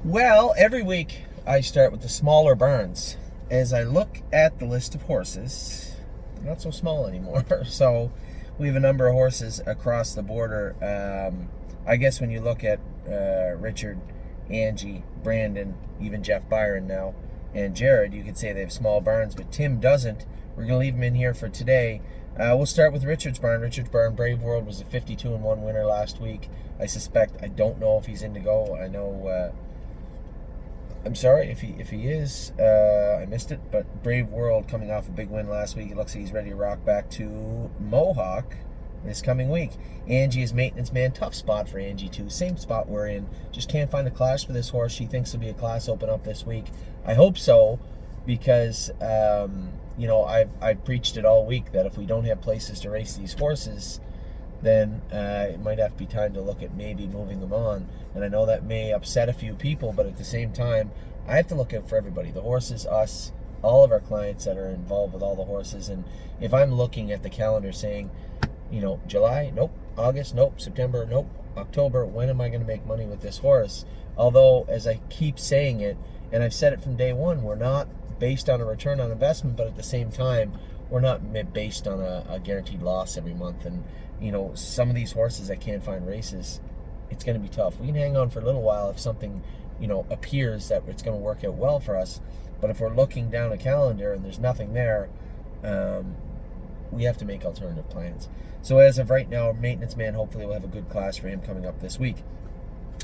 Well, every week I start with the smaller barns. As I look at the list of horses, they're not so small anymore. So we have a number of horses across the border. I guess when you look at Richard, Angie, Brandon, even Jeff Byron now, and Jared, you could say they have small barns, but Tim doesn't. We're going to leave him in here for today. We'll start with Richard's barn. Richard's barn, Brave World, was a 52-1 winner last week. I don't know if he's in to go. I know. I'm sorry if he is. I missed it, but Brave World coming off a big win last week. It looks like he's ready to rock back to Mohawk this coming week. Angie is maintenance man. Tough spot for Angie too. Same spot we're in. Just can't find a class for this horse. She thinks there'll be a class open up this week. I hope so, because I've preached it all week that if we don't have places to race these horses, then it might have to be time to look at maybe moving them on. And I know that may upset a few people, but at the same time, I have to look out for everybody. The horses, us, all of our clients that are involved with all the horses. And if I'm looking at the calendar saying, July, nope, August, nope, September, nope, October, when am I going to make money with this horse? Although, as I keep saying it, and I've said it from day one, we're not based on a return on investment, but at the same time, we're not based on a guaranteed loss every month. And some of these horses that can't find races, it's going to be tough. We can hang on for a little while if something appears that it's going to work out well for us, but if we're looking down a calendar and there's nothing there, we have to make alternative plans. So as of right now, maintenance man, hopefully we'll have a good class for him coming up this week.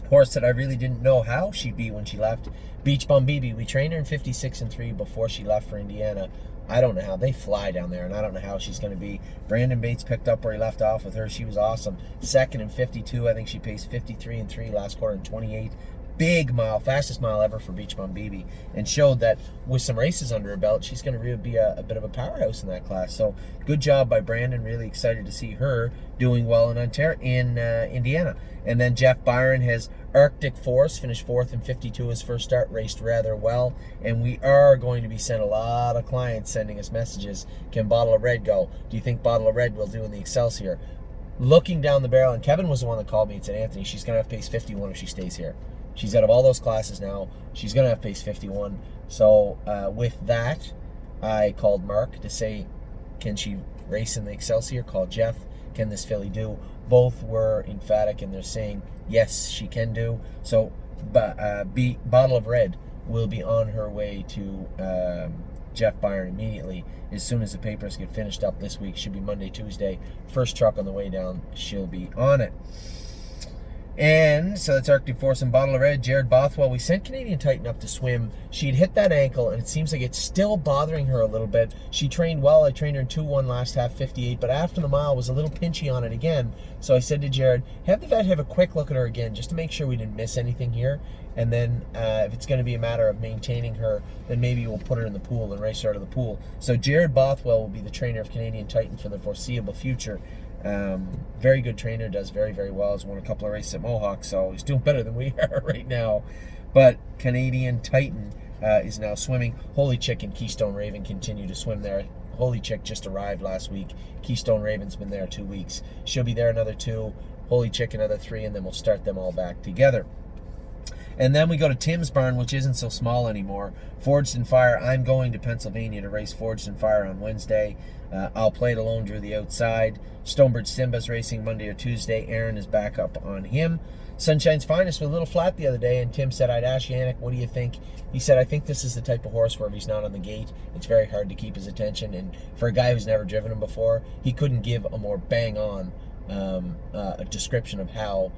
Horse that I really didn't know how she'd be when she left, Beach Bum BB. We trained her in 56-3 before she left for Indiana. I don't know how. They fly down there, and I don't know how she's going to be. Brandon Bates picked up where he left off with her. She was awesome. Second in 52. I think she paced 53-3 last quarter in 28. Big mile, fastest mile ever for Beach Bum BB, and showed that with some races under her belt, she's going to really be a bit of a powerhouse in that class. So good job by Brandon. Really excited to see her doing well in Indiana. And then Jeff Byron has Arctic Force, finished fourth in 52 his first start, raced rather well. And we are going to be sent a lot of clients sending us messages. Can Bottle of Red go? Do you think Bottle of Red will do in the Excelsior? Looking down the barrel, and Kevin was the one that called me and said, Anthony, she's going to have pace 51 if she stays here. She's out of all those classes now. She's going to have pace 51. So with that, I called Mark to say, can she race in the Excelsior? Called Jeff. Can this filly do? Both were emphatic, and they're saying, yes, she can do. So Bottle of Red will be on her way to Jeff Byron immediately. As soon as the papers get finished up this week, should be Monday, Tuesday. First truck on the way down, she'll be on it. And so that's Arctic Force and Bottle of Red. Jared Bothwell, we sent Canadian Titan up to swim. She'd hit that ankle, and it seems like it's still bothering her a little bit. She trained well. I trained her in 2-1 last half, 58, but after the mile was a little pinchy on it again. So I said to Jared, have the vet have a quick look at her again, just to make sure we didn't miss anything here. And then if it's going to be a matter of maintaining her, then maybe we'll put her in the pool and race her out of the pool. So Jared Bothwell will be the trainer of Canadian Titan for the foreseeable future. Very good trainer, does very, very well. Has won a couple of races at Mohawk, so he's doing better than we are right now. But Canadian Titan is now swimming. Holy Chick and Keystone Raven continue to swim there. Holy Chick just arrived last week. Keystone Raven's been there 2 weeks. She'll be there another 2. Holy Chick another 3, and then we'll start them all back together. And then we go to Tim's barn, which isn't so small anymore. Forged in Fire. I'm going to Pennsylvania to race Forged in Fire on Wednesday. I'll play it alone, Drew the outside. Stonebridge Simba's racing Monday or Tuesday. Aaron is back up on him. Sunshine's Finest was a little flat the other day, and Tim said, I'd ask Yannick, what do you think? He said, I think this is the type of horse where if he's not on the gate, it's very hard to keep his attention. And for a guy who's never driven him before, he couldn't give a more bang-on a description of how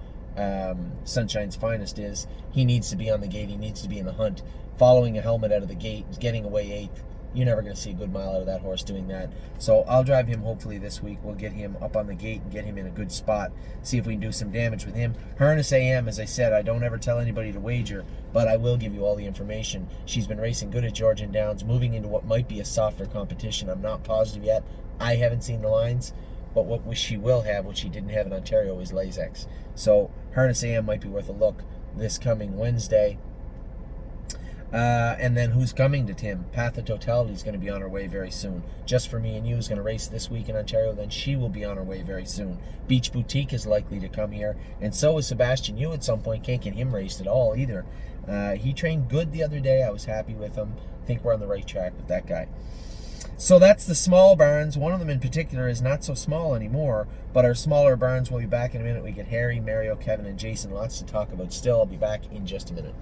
Sunshine's Finest is. He needs to be on the gate. He needs to be in the hunt. Following a helmet out of the gate, getting away 8th. You're never going to see a good mile out of that horse doing that. So I'll drive him hopefully this week. We'll get him up on the gate and get him in a good spot. See if we can do some damage with him. Harness AM, as I said, I don't ever tell anybody to wager, but I will give you all the information. She's been racing good at Georgian Downs, moving into what might be a softer competition. I'm not positive yet. I haven't seen the lines. But what she will have, what she didn't have in Ontario, is Lasix. So Harness AM might be worth a look this coming Wednesday. And then who's coming to Tim? Path of Totality is going to be on her way very soon. Just for Me and You is going to race this week in Ontario. Then she will be on her way very soon. Beach Boutique is likely to come here. And so is Sebastian Yu at some point. Can't get him raced at all either. He trained good the other day. I was happy with him. I think we're on the right track with that guy. So that's the small barns. One of them in particular is not so small anymore, but our smaller barns will be back in a minute. We get Harry, Mario, Kevin, and Jason. Lots to talk about still. I'll be back in just a minute.